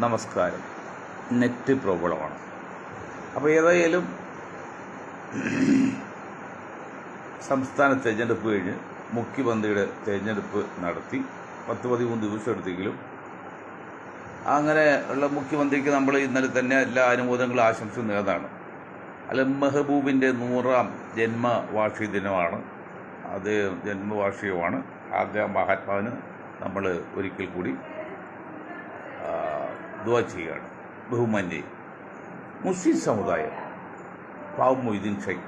നമസ്കാരം. നെറ്റ് പ്രോബ്ലമാണ്. അപ്പോൾ ഏതായാലും സംസ്ഥാന തെരഞ്ഞെടുപ്പ് കഴിഞ്ഞ് മുഖ്യമന്ത്രിയുടെ തെരഞ്ഞെടുപ്പ് നടത്തി 10-13 ദിവസം എടുത്തെങ്കിലും അങ്ങനെ ഉള്ള മുഖ്യമന്ത്രിക്ക് നമ്മൾ ഇന്നലെ തന്നെ എല്ലാ അനുമോദനങ്ങളും ആശംസ നേർന്നതാണ്. അല്ല, മെഹബൂബിൻ്റെ 100ാം ജന്മവാർഷിക ദിനമാണ്. അത് ജന്മവാർഷികമാണ്. ആദ്യ മഹാത്മാവിന് നമ്മൾ ഒരിക്കൽ കൂടി ദുആ ചെയ്യുകയാണ്. ബഹുമാന്യ മുസ്ലിം സമുദായം പാവം മൊയ്തീൻ ഷൈഖ്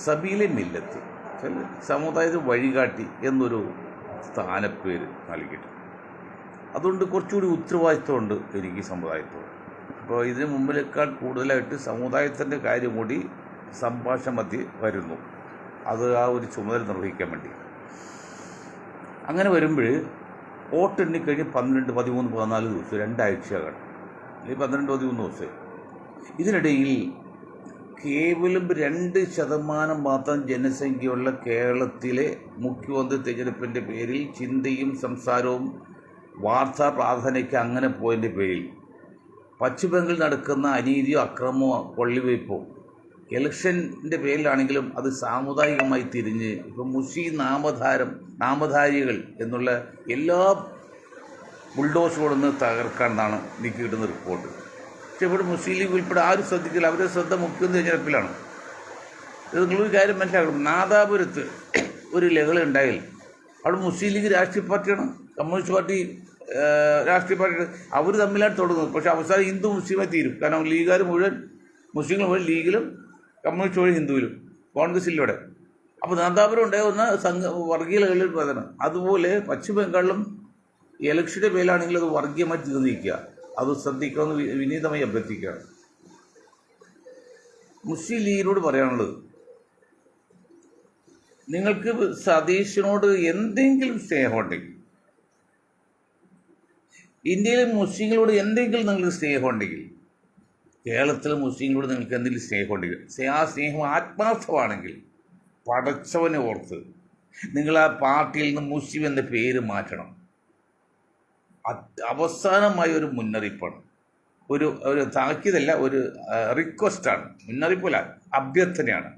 സബീലെ മില്ലത്ത് സമുദായത്തിന് വഴികാട്ടി എന്നൊരു സ്ഥാനപ്പേര് നൽകിയിട്ടുണ്ട്. അതുകൊണ്ട് കുറച്ചുകൂടി ഉത്തരവാദിത്വമുണ്ട് എനിക്ക് സമുദായത്തോട്. അപ്പോൾ ഇതിന് മുമ്പിലേക്കാൾ കൂടുതലായിട്ട് സമുദായത്തിൻ്റെ കാര്യം കൂടി സംഭാഷണ മധ്യേ വരുന്നു. അത് ആ ഒരു ചുമതല നിർവഹിക്കാൻ വേണ്ടി. അങ്ങനെ വരുമ്പോൾ വോട്ടെണ്ണിക്കഴിഞ്ഞ് 12, 13, 14 ദിവസം, 2 ആഴ്ചയാണ്, അല്ലെങ്കിൽ 12, 13 ദിവസം. ഇതിനിടയിൽ കേവലം 2% മാത്രം ജനസംഖ്യയുള്ള കേരളത്തിലെ മുഖ്യമന്ത്രി തെരഞ്ഞെടുപ്പിൻ്റെ പേരിൽ ചിന്തയും സംസാരവും വാർത്താ പ്രാധാന്യക്ക് അങ്ങനെ പോയതിൻ്റെ പേരിൽ പശ്ചിമബംഗാളിൽ നടക്കുന്ന അനീതിയോ അക്രമമോ കൊള്ളിവയ്പ്പോ ഇലക്ഷൻ്റെ പേരിലാണെങ്കിലും അത് സാമുദായികമായി തിരിഞ്ഞ് ഇപ്പം മുസ്ലിം നാമധാരികൾ എന്നുള്ള എല്ലാ ബുൾഡോസുകളൊന്ന് തകർക്കാണെന്നാണ് എനിക്ക് കിട്ടുന്ന റിപ്പോർട്ട്. പക്ഷേ ഇവിടെ മുസ്ലിം ലീഗ് ഉൾപ്പെടെ ആരും ശ്രദ്ധിക്കില്ല. അവരുടെ ശ്രദ്ധ മുഖ്യമന്ത്രി തെരഞ്ഞെടുപ്പിലാണ്. ഇത് നിങ്ങളൊരു കാര്യം മനസ്സിലാക്കണം. നാദാപുരത്ത് ഒരു ലഹള ഉണ്ടായാൽ അവിടെ മുസ്ലിം ലീഗ് രാഷ്ട്രീയ പാർട്ടിയാണ്, കമ്മ്യൂണിസ്റ്റ് പാർട്ടി രാഷ്ട്രീയ പാർട്ടി, അവർ തമ്മിലാണ് തുടങ്ങുന്നത്. പക്ഷേ അവസാനം ഹിന്ദു മുസ്ലിമായി തീരും. കാരണം ലീഗുകാർ മുഴുവൻ, മുസ്ലിങ്ങൾ മുഴുവൻ ലീഗിലും കമ്മ്യൂണിസ്റ്റ് വഴി ഹിന്ദുവിലും, കോൺഗ്രസിലൂടെ. അപ്പോൾ നാദാപുരം ഉണ്ടാകുന്ന വർഗീയ ലഹളയിൽ പ്രധാനം. അതുപോലെ പശ്ചിമ ബംഗാളിലും ഇലക്ഷൻ്റെ പേരിലാണെങ്കിൽ അത് വർഗീയമായി തീർന്നിരിക്കുക. അത് ശ്രദ്ധിക്കണമെന്ന് വിനീതമായി അഭ്യർത്ഥിക്കുകയാണ്. മുസ്ലിം ലീഗിനോട് പറയാനുള്ളത്, നിങ്ങൾക്ക് സതീശനോട് എന്തെങ്കിലും സ്നേഹമുണ്ടെങ്കിൽ, ഇന്ത്യയിലെ മുസ്ലിങ്ങളോട് എന്തെങ്കിലും നിങ്ങൾക്ക് സ്നേഹമുണ്ടെങ്കിൽ, കേരളത്തിലെ മുസ്ലിങ്ങളോട് നിങ്ങൾക്ക് എന്തെങ്കിലും സ്നേഹമുണ്ടെങ്കിൽ, ആ സ്നേഹം ആത്മാർത്ഥമാണെങ്കിൽ പടച്ചവനെ ഓർത്ത് നിങ്ങൾ ആ പാർട്ടിയിൽ നിന്ന് മുസ്ലിം എന്ന പേര് മാറ്റണം. അവസാനമായ ഒരു മുന്നറിയിപ്പാണ്, ഒരു താക്കീതല്ല, ഒരു റിക്വസ്റ്റാണ്. മുന്നറിയിപ്പല്ല, അഭ്യർത്ഥനയാണ്.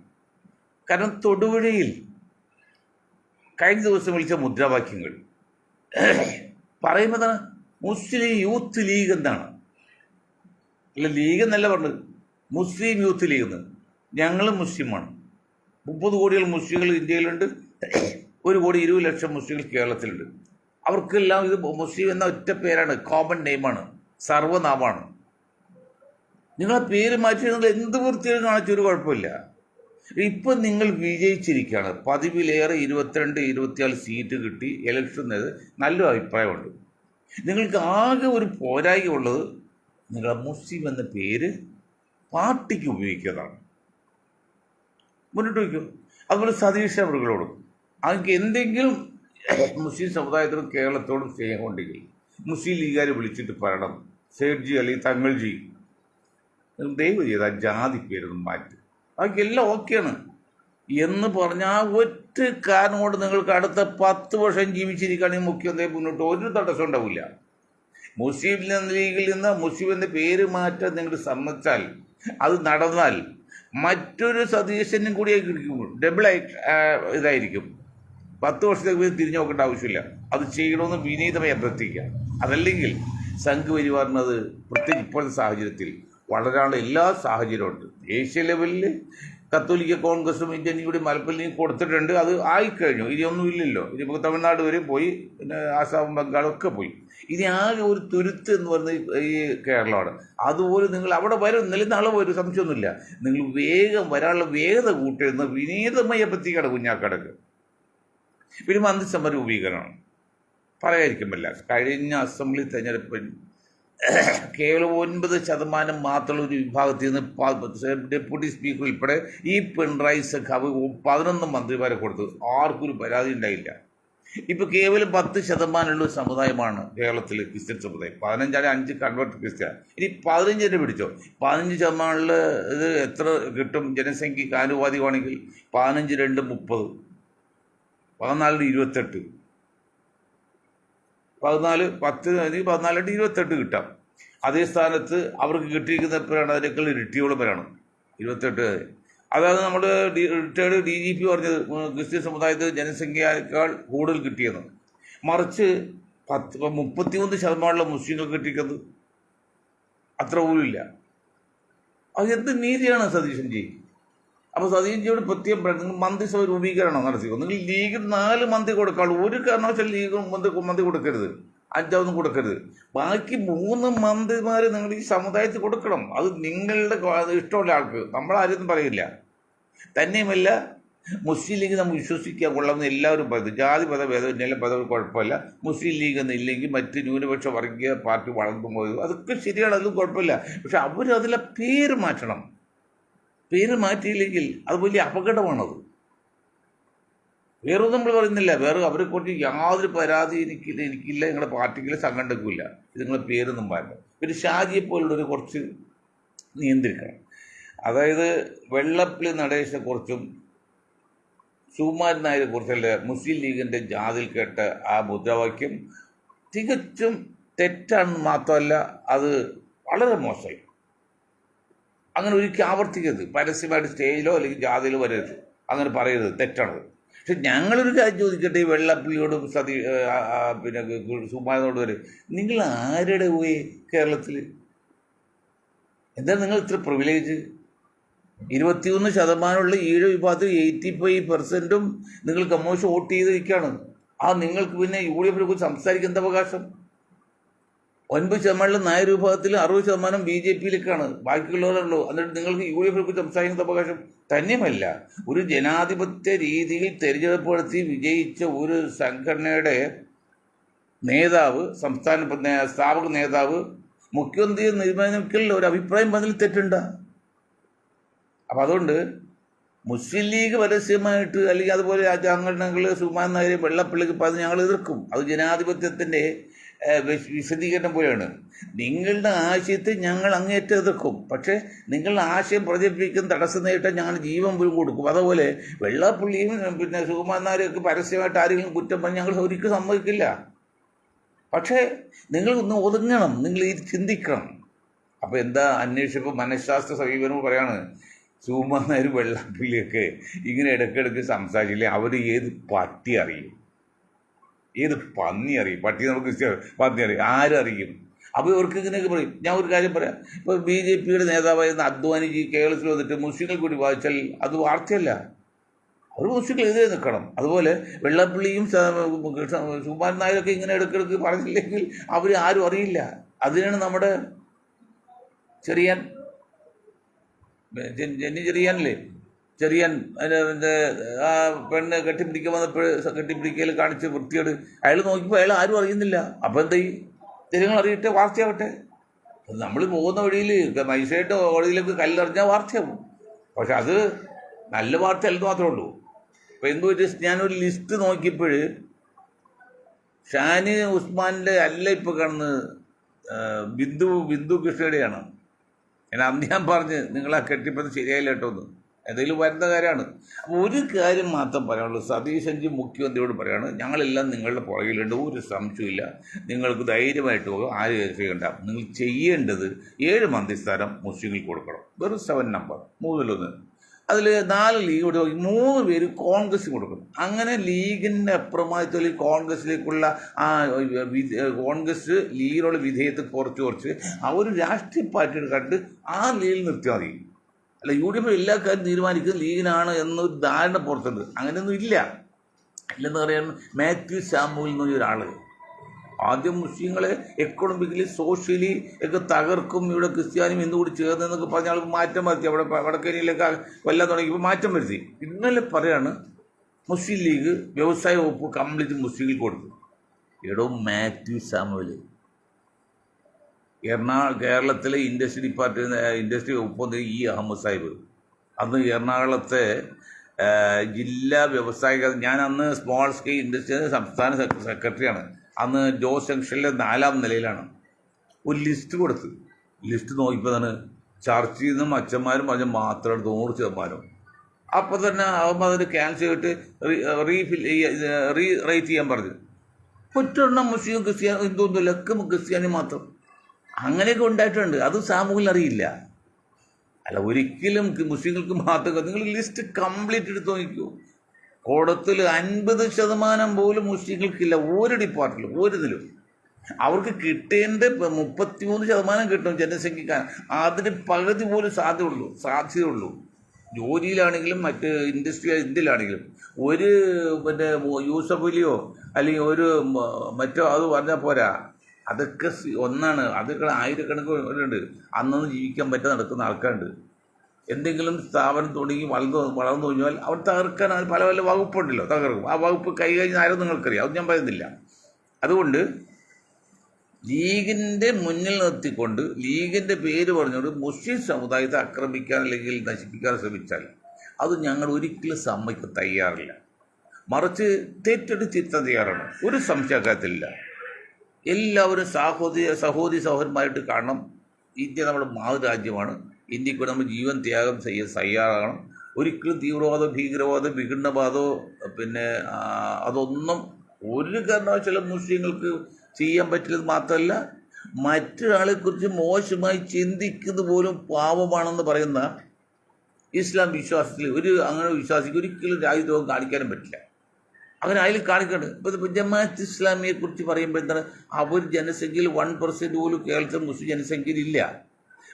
കാരണം തൊടുപുഴയിൽ കഴിഞ്ഞ ദിവസം വിളിച്ച മുദ്രാവാക്യങ്ങൾ പറയുന്നത് മുസ്ലിം യൂത്ത് ലീഗ് എന്നാണ്. അല്ല, ലീഗ് എന്നല്ല പറഞ്ഞത്, മുസ്ലിം യൂത്ത് ലീഗ് എന്ന്. ഞങ്ങൾ മുസ്ലിമാണ്. 30 കോടികൾ മുസ്ലിങ്ങൾ ഇന്ത്യയിലുണ്ട്. 1,20,00,000 മുസ്ലിങ്ങൾ കേരളത്തിലുണ്ട്. അവർക്കെല്ലാം ഇത് മുസ്ലിം എന്ന ഒറ്റ പേരാണ്, കോമൺ നെയിമാണ്, സർവ്വനാമാണ്. നിങ്ങളെ പേര് മാറ്റി നിങ്ങൾ എന്ത് വൃത്തിയും കാണിച്ചൊരു കുഴപ്പമില്ല. ഇപ്പം നിങ്ങൾ വിജയിച്ചിരിക്കുകയാണ്. 10-ലേറെ 22, 24 സീറ്റ് കിട്ടി ഇലക്ഷൻ നേത് നല്ലൊരു അഭിപ്രായമുണ്ട്. നിങ്ങൾക്ക് ആകെ ഒരു പോരായ്മ ഉള്ളത് നിങ്ങളെ മുസ്ലിം എന്ന പേര് പാർട്ടിക്ക് ഉപയോഗിക്കുന്നതാണ്. മുന്നോട്ട് വയ്ക്കും. അതുപോലെ സതീഷ് അവറുകളോടും അവർക്ക് എന്തെങ്കിലും മുസ്ലിം സമുദായത്തോടും കേരളത്തോടും സ്നേഹമുണ്ടെങ്കിൽ മുസ്ലിം ലീഗുകാരെ വിളിച്ചിട്ട് പറയണം, സേഠ്ജി അല്ലെങ്കിൽ തങ്ങൾജി, ദയവ് ചെയ്ത് ആ ജാതി പേരൊന്നും മാറ്റി, അവർക്കെല്ലാം ഓക്കെയാണ് എന്ന് പറഞ്ഞാൽ ഒറ്റ കാരണം കൊണ്ട് നിങ്ങൾക്ക് അടുത്ത 10 വർഷം ജീവിച്ചിരിക്കുകയാണെങ്കിൽ മുഖ്യമന്ത്രി മുന്നോട്ട് ഒരു തടസ്സം ഉണ്ടാവില്ല. മുസ്ലിം ലീഗിൽ നിന്ന് മുസ്ലിം എന്ന പേര് മാറ്റാൻ നിങ്ങൾ സമ്മതിച്ചാൽ, അത് നടന്നാൽ മറ്റൊരു സതീശനും കൂടി ഡബിളായി ഇതായിരിക്കും. 10 വർഷത്തേക്ക് തിരിഞ്ഞു നോക്കേണ്ട ആവശ്യമില്ല. അത് ചെയ്യണമെന്ന് വിനീതമായി അഭ്യർത്ഥിക്കുക. അതല്ലെങ്കിൽ സംഘ് പരിവാറിനത് പ്രത്യേകിച്ച് ഇപ്പോഴത്തെ സാഹചര്യത്തിൽ വളരാനുള്ള എല്ലാ സാഹചര്യമുണ്ട്. ദേശീയ ലെവലിൽ കത്തോലിക്ക കോൺഗ്രസും ഇന്ത്യൻ കൂടി മലപ്പുറം കൊടുത്തിട്ടുണ്ട്. അത് ആയിക്കഴിഞ്ഞു. ഇനിയൊന്നും ഇല്ലല്ലോ. ഇനിയിപ്പോൾ തമിഴ്നാട് വരെ പോയി, പിന്നെ ആസാം, ബംഗാളൊക്കെ പോയി. ഇനി ആകെ ഒരു തുരുത്ത് എന്ന് പറയുന്നത് ഈ കേരളമാണ്. അതുപോലെ നിങ്ങൾ അവിടെ വരും, ഇന്നലെ നാളെ വരും, സംശയമൊന്നുമില്ല. നിങ്ങൾ വേഗം വരാനുള്ള വേഗത കൂട്ടുന്ന വിനീതമായി എത്തിക്കാണ് കുഞ്ഞാക്കടക്ക്. പിന്നെ മന്ത്രിസഭ രൂപീകരണമാണ് പറയാതിരിക്കുമല്ല. കഴിഞ്ഞ അസംബ്ലി തെരഞ്ഞെടുപ്പിൽ കേവലം 9% മാത്രമുള്ള ഒരു വിഭാഗത്തിൽ നിന്ന് ഡെപ്യൂട്ടി സ്പീക്കർ ഉൾപ്പെടെ ഈ പിണറായി സഖാവ് 11 മന്ത്രിമാരെ കൊടുത്തു. ആർക്കും ഒരു പരാതി ഉണ്ടായില്ല. ഇപ്പോൾ കേവലം 10% സമുദായമാണ് കേരളത്തിൽ ക്രിസ്ത്യൻ സമുദായം. 15 5 കൺവേർട്ട് ക്രിസ്ത്യൻ. ഇനി 15 പിടിച്ചോ. 15% ഇത് എത്ര കിട്ടും ജനസംഖ്യക്ക് ആനുപാതികമാണെങ്കിൽ? 15 2 30, 14 28. 14 28 കിട്ടാം. അതേ സ്ഥാനത്ത് അവർക്ക് കിട്ടിയിരിക്കുന്ന എപ്പോഴാണ് അതിനേക്കാൾ ഇരട്ടിയോളം പേരാണ് 28. അതാണ് നമ്മുടെ റിട്ടയർഡ് DGP പറഞ്ഞത്, ക്രിസ്ത്യൻ സമുദായത്തിൽ ജനസംഖ്യയേക്കാൾ കൂടുതൽ കിട്ടിയെന്ന്. മറിച്ച് 33% മുസ്ലിങ്ങൾ കിട്ടിക്കുന്നത് അത്ര പോലും ഇല്ല. അത് എന്ത് നീതിയാണ് സതീശൻ ജി? അപ്പോൾ സതീശൻ ജിയോട് പ്രത്യേകം പറയാം, നിങ്ങൾ മന്ത്രിസഭ രൂപീകരണം നടത്തിയോ? നിങ്ങൾ ലീഗിന് 4 മന്ത്രി കൊടുക്കാവുള്ളൂ. ഒരു കാരണവശാലും ലീഗ് മന്ത്രി കൊടുക്കരുത്, 5ാമതും കൊടുക്കരുത്. ബാക്കി 3 മന്ത്രിമാർ നിങ്ങൾ ഈ സമുദായത്തിൽ കൊടുക്കണം. അത് നിങ്ങളുടെ ഇഷ്ടമുള്ള ആൾക്ക്, നമ്മളാരും പറയില്ല. തന്നെയുമല്ല, മുസ്ലിം ലീഗ് നമുക്ക് വിശ്വസിക്കാൻ കൊള്ളാമെന്ന് എല്ലാവരും പറയുന്നത്. ജാതി ഭേദം ഇന്നെല്ലാം പദവി കുഴപ്പമില്ല. മുസ്ലിം ലീഗ് എന്നില്ലെങ്കിൽ മറ്റ് ന്യൂനപക്ഷ വർഗീയ പാർട്ടി വളർന്നു പോയത് അതൊക്കെ ശരിയാണ്, അതും കുഴപ്പമില്ല. പക്ഷെ അവരതിലെ പേര് മാറ്റണം. പേര് മാറ്റിയില്ലെങ്കിൽ അത് വലിയ അപകടമാണത്. വേറൊന്നും നമ്മൾ പറയുന്നില്ല, വേറെ അവരെ കുറിച്ച് യാതൊരു പരാതി എനിക്കില്ല, നിങ്ങളുടെ പാർട്ടിക്കില്ല, സംഘടനക്കുമില്ല. ഇത് നിങ്ങളെ പേരൊന്നും മാറ്റണം. പിന്നെ ഷാജിയെപ്പോലുള്ളൊരു കുറച്ച് നിയന്ത്രിക്കണം. അതായത് വെള്ളപ്പള്ളി നടേശനെക്കുറിച്ചും സുകുമാരൻ നായരെ കുറിച്ചല്ല മുസ്ലിം ലീഗിൻ്റെ ജാതിൽ കേട്ട ആ മുദ്രാവാക്യം തികച്ചും തെറ്റാണെന്ന് മാത്രമല്ല, അത് വളരെ മോശമായി. അങ്ങനെ ഒരിക്കലും ആവർത്തിക്കരുത്. പരസ്യമായിട്ട് സ്റ്റേജിലോ അല്ലെങ്കിൽ ജാതിയിലോ വരരുത്, അങ്ങനെ പറയരുത്, തെറ്റാണത്. പക്ഷെ ഞങ്ങളൊരു കാര്യം ചോദിക്കട്ടെ, ഈ വെള്ളപ്പള്ളിയോടും പിന്നെ സുകുമാരനോട് വരെ, നിങ്ങൾ ആരുടെ പോയി കേരളത്തിൽ? എന്താണ് നിങ്ങൾ ഇത്ര പ്രിവിലേജ്? 21% ഈഴ വിഭാഗത്തിൽ 85% നിങ്ങൾ കമ്മ്യൂണിസ്റ്റ് വോട്ട് ചെയ്തിരിക്കുകയാണ്. നിങ്ങൾക്ക് പിന്നെ UDF കുറിച്ച് സംസാരിക്കാൻ എന്താ അവകാശം? 9% നായർ വിഭാഗത്തിൽ 60% BJPയിലേക്കാണ്, ബാക്കിയുള്ളവരുള്ളൂ. എന്നിട്ട് നിങ്ങൾക്ക് UDF കുറിച്ച് സംസാരിക്കുന്ന അവകാശം? തന്നെയുമല്ല, ഒരു ജനാധിപത്യ രീതിയിൽ തെരഞ്ഞെടുപ്പ് നടത്തി വിജയിച്ച ഒരു സംഘടനയുടെ നേതാവ്, സംസ്ഥാന സ്ഥാപക നേതാവ്, മുഖ്യമന്ത്രിയെ നിയമിക്കൽ ഒരു അഭിപ്രായം പറഞ്ഞതിൽ തെറ്റുണ്ടോ? അപ്പം അതുകൊണ്ട് മുസ്ലിം ലീഗ് പരസ്യമായിട്ട് അല്ലെങ്കിൽ അതുപോലെ സംഘടനകൾ സുകുമാരൻ നായരെ വെള്ളപ്പള്ളിക്ക് പറഞ്ഞ് ഞങ്ങൾ എതിർക്കും. അത് ജനാധിപത്യത്തിൻ്റെ വിശദീകരണം പോലെയാണ്. നിങ്ങളുടെ ആശയത്തെ ഞങ്ങൾ അങ്ങേറ്റം എതിർക്കും. പക്ഷേ നിങ്ങളുടെ ആശയം പ്രചരിപ്പിക്കുന്ന തടസ്സം നേരിട്ടാൽ ഞങ്ങൾ ജീവൻ പോലും കൊടുക്കും. അതുപോലെ വെള്ളപ്പള്ളിയും പിന്നെ സുകുമാരൻ നായരെയൊക്കെ പരസ്യമായിട്ട് ആരെങ്കിലും കുറ്റം പറഞ്ഞ് ഞങ്ങൾ ഒരിക്കലും സമ്മതിക്കില്ല. പക്ഷേ നിങ്ങൾ ഒന്ന് ഒതുങ്ങണം, നിങ്ങൾ ഇത് ചിന്തിക്കണം. അപ്പോൾ എന്താ അന്വേഷിച്ചപ്പോൾ മനഃശാസ്ത്ര സമീപനവും പറയാണ്, സുകുമാരൻ നായർ വെള്ളപ്പള്ളിയൊക്കെ ഇങ്ങനെ ഇടയ്ക്കിടയ്ക്ക് സംസാരിച്ചില്ലേ അവർ ഏത് പട്ടി അറിയും, ഏത് പന്നി അറിയും? പട്ടി നമുക്ക് പന്നി അറിയും, ആരറിയും? അപ്പോൾ ഇവർക്ക് ഇങ്ങനെയൊക്കെ പറയും. ഞാൻ ഒരു കാര്യം പറയാം, ഇപ്പോൾ BJPയുടെ നേതാവായിരുന്ന അദ്വാനിജി കേരളത്തിൽ വന്നിട്ട് മുസ്ലിങ്ങൾ കൂടി വായിച്ചാൽ അത് വാർത്തയല്ല, അവർ മുസ്ലിങ്ങൾ എതിരെ നിൽക്കണം. അതുപോലെ വെള്ളപ്പള്ളിയും സുകുമാരൻ നായരൊക്കെ ഇങ്ങനെ ഇടയ്ക്കിടയ്ക്ക് പറഞ്ഞില്ലെങ്കിൽ അവർ ആരും അറിയില്ല. അതിനാണ് നമ്മുടെ ചെറിയാൻ ചെറിയാൻ അതിൻ്റെ ആ പെണ്ണ് കെട്ടിപ്പിടിക്കാൻ വന്നപ്പോൾ കെട്ടിപ്പിടിക്കൽ കാണിച്ച് വൃത്തിയോട് അയാൾ നോക്കിയപ്പോൾ അയാൾ ആരും അറിയുന്നില്ല. അപ്പോൾ എന്താ ഈ ജനങ്ങൾ അറിയട്ടെ, വാർത്തയാവട്ടെ. നമ്മൾ പോകുന്ന വഴിയിൽ മജിസ്ട്രേറ്റ് കോടതിയിലേക്ക് കല്ലെറിഞ്ഞാൽ വാർത്തയാവും. പക്ഷെ അത് നല്ല വാർത്ത അല്ലെന്ന് മാത്രമേ ഉള്ളൂ. അപ്പോൾ എന്ത് വെച്ചാൽ ഞാനൊരു ലിസ്റ്റ് നോക്കിയപ്പോൾ ഷാനി ഉസ്മാൻ്റെ അല്ല ഇപ്പോൾ കാണുന്നത്, ബിന്ദു കൃഷ്ണയുടെയാണ്. അന്ന് ഞാൻ പറഞ്ഞ് നിങ്ങളാ കെട്ടിപ്പത് ശരിയായില്ല കേട്ടോ എന്ന്. എന്തെങ്കിലും വരുന്ന കാര്യമാണ്. അപ്പോൾ ഒരു കാര്യം മാത്രം പറയാനുള്ളൂ, സതീശൻജി മുഖ്യമന്ത്രിയോട് പറയാണ്, ഞങ്ങളെല്ലാം നിങ്ങളുടെ പുറകിലുണ്ട്, ഒരു സംശയമില്ല, നിങ്ങൾക്ക് ധൈര്യമായിട്ട് പോകാം, ആരും ചെയ്യണ്ട. നിങ്ങൾ ചെയ്യേണ്ടത് 7 മന്ത്രിസ്ഥാനം മുസ്ലിങ്ങൾക്ക് കൊടുക്കണം. വെറും 7 നമ്പർ 3-1. അതിൽ 4 ലീഗ് കൊടുക്കും, 3 പേര് കോൺഗ്രസ് കൊടുക്കണം. അങ്ങനെ ലീഗിൻ്റെ അപ്രമാദിത്വം കോൺഗ്രസിലേക്കുള്ള ആ കോൺഗ്രസ് ലീഗിനുള്ള വിധേയത്തെ കുറച്ച് അവർ രാഷ്ട്രീയ പാർട്ടിയുടെ കണ്ട് ആ ലീഗിൽ നിർത്തിയാൽ മതി. അല്ല UDF എല്ലാ കാര്യം തീരുമാനിക്കുന്നത് ലീഗിനാണ് എന്നൊരു ധാരണ പുറത്തുണ്ട്. അങ്ങനെയൊന്നും ഇല്ലെന്ന് പറയാൻ മാത്യു സാമുവൽ എന്ന് പറഞ്ഞൊരാൾ ആദ്യം മുസ്ലിങ്ങളെ എക്കണോമിക്കലി സോഷ്യലി ഒക്കെ തകർക്കും, ഇവിടെ ക്രിസ്ത്യാനിയും ഇന്നുകൂടി ചേർന്നെന്നൊക്കെ പറഞ്ഞ ആൾക്ക് മാറ്റം വരുത്തി. അവിടെ വടക്കേനിയിലൊക്കെ കൊല്ലാൻ തുടങ്ങിയപ്പോൾ മാറ്റം വരുത്തി. ഇന്നലെ പറയാണ് മുസ്ലിം ലീഗ് വ്യവസായ വകുപ്പ് കംപ്ലീറ്റ് മുസ്ലിങ്ങൾക്ക് കൊടുത്തു. എടോ മാത്യു സാമുവൽ, കേരളത്തിലെ ഇൻഡസ്ട്രി വകുപ്പ് അഹമ്മദ് സാഹിബ്, അന്ന് എറണാകുളത്തെ ജില്ലാ വ്യവസായിക, ഞാൻ അന്ന് സ്മോൾ സ്കെയിൽ ഇൻഡസ്ട്രി സംസ്ഥാന സെക്രട്ടറിയാണ്. അന്ന് ജോസ് ജംഗ്ഷനിലെ 4ാം നിലയിലാണ്. ഒരു ലിസ്റ്റ് കൊടുത്ത്, ലിസ്റ്റ് നോക്കിയപ്പോഴാണ് ചർച്ചയിൽ നിന്നും അച്ഛന്മാരും പറഞ്ഞ മാത്രം 100%. അപ്പോൾ തന്നെ അഹമ്മദ് അതിന് ക്യാൻസൽ ചെയ്തിട്ട് റീറൈറ്റ് ചെയ്യാൻ പറഞ്ഞു. ഒറ്റെണ്ണം മുസ്ലിം ക്രിസ്ത്യാനി ഹിന്ദുവൊന്നുമില്ല, ഒക്കെ ക്രിസ്ത്യാനി മാത്രം. അങ്ങനെയൊക്കെ ഉണ്ടായിട്ടുണ്ട്. അത് സാമൂഹികം അറിയില്ല. അല്ല, ഒരിക്കലും മുസ്ലിങ്ങൾക്ക് മാത്രം. നിങ്ങൾ ലിസ്റ്റ് കംപ്ലീറ്റ് എടുത്ത് നോക്കിക്കൂ. കോടത്തിൽ 50% പോലും മുസ്ലിങ്ങൾക്കില്ല ഒരു ഡിപ്പാർട്ട്മെന്റിലും, ഒരിതിലും. അവർക്ക് കിട്ടേണ്ട 33% കിട്ടും ജനസംഖ്യക്കാൻ. അതിന് പകുതി പോലും സാധ്യതയുള്ളൂ. ജോലിയിലാണെങ്കിലും മറ്റ് ഇന്ത്യയിലാണെങ്കിലും ഒരു യൂസഫ് അലിയോ അല്ലെങ്കിൽ ഒരു മറ്റോ അത് പറഞ്ഞാൽ പോരാ. അതൊക്കെ ഒന്നാണ്. അതൊക്കെ ആയിരക്കണക്കിനുണ്ട്. അന്നൊന്നും ജീവിക്കാൻ പറ്റാതെ നടക്കുന്ന ആൾക്കാരുണ്ട്. എന്തെങ്കിലും സ്ഥാപനം തുടങ്ങി വളർന്നു കഴിഞ്ഞാൽ അവർ തകർക്കാൻ പല പല വകുപ്പുണ്ടല്ലോ, തകർക്കും. ആ വകുപ്പ് കൈകാര്യം ആരും നിങ്ങൾക്കറിയാം, അത് ഞാൻ പറയുന്നില്ല. അതുകൊണ്ട് ലീഗിൻ്റെ മുന്നിൽ നിർത്തിക്കൊണ്ട് ലീഗിൻ്റെ പേര് പറഞ്ഞുകൊണ്ട് മുസ്ലിം സമുദായത്തെ ആക്രമിക്കാൻ അല്ലെങ്കിൽ നശിപ്പിക്കാൻ ശ്രമിച്ചാൽ അത് ഞങ്ങൾ ഒരിക്കലും സമ്മതിക്കാൻ തയ്യാറില്ല. മറിച്ച് തെറ്റെടുത്ത് തിരുത്താൻ തയ്യാറാണ്. ഒരു സംശയക്കാര്യത്തിലില്ല. എല്ലാവരും സഹോദരന്മാരായിട്ട് കാണണം. ഇന്ത്യ നമ്മുടെ മാതൃരാജ്യമാണ്. ഇന്ത്യക്ക് നമ്മൾ ജീവൻ ത്യാഗം ചെയ്യാൻ തയ്യാറാകണം. ഒരിക്കലും തീവ്രവാദമോ ഭീകരവാദമോ വിഘടനവാദമോ അതൊന്നും ഒരു കാരണവശാലും മുസ്ലിങ്ങൾക്ക് ചെയ്യാൻ പറ്റില്ലെന്ന് മാത്രമല്ല, മറ്റൊരാളെക്കുറിച്ച് മോശമായി ചിന്തിക്കുന്നത് പോലും പാപമാണെന്ന് പറയുന്ന ഇസ്ലാം വിശ്വാസത്തിൽ അങ്ങനെ വിശ്വാസിക്ക് ഒരിക്കലും രാജ്യദ്രോഹം കാണിക്കാനും പറ്റില്ല. അങ്ങനെ അതിൽ കാണിക്കണ്ട്. ഇപ്പോൾ ജമാഅത്ത് ഇസ്ലാമിയെക്കുറിച്ച് പറയുമ്പോൾ എന്താണ്, അവർ ജനസംഖ്യയിൽ 1% പോലും കേരളത്തിൽ മുസ്ലിം ജനസംഖ്യയിൽ ഇല്ല.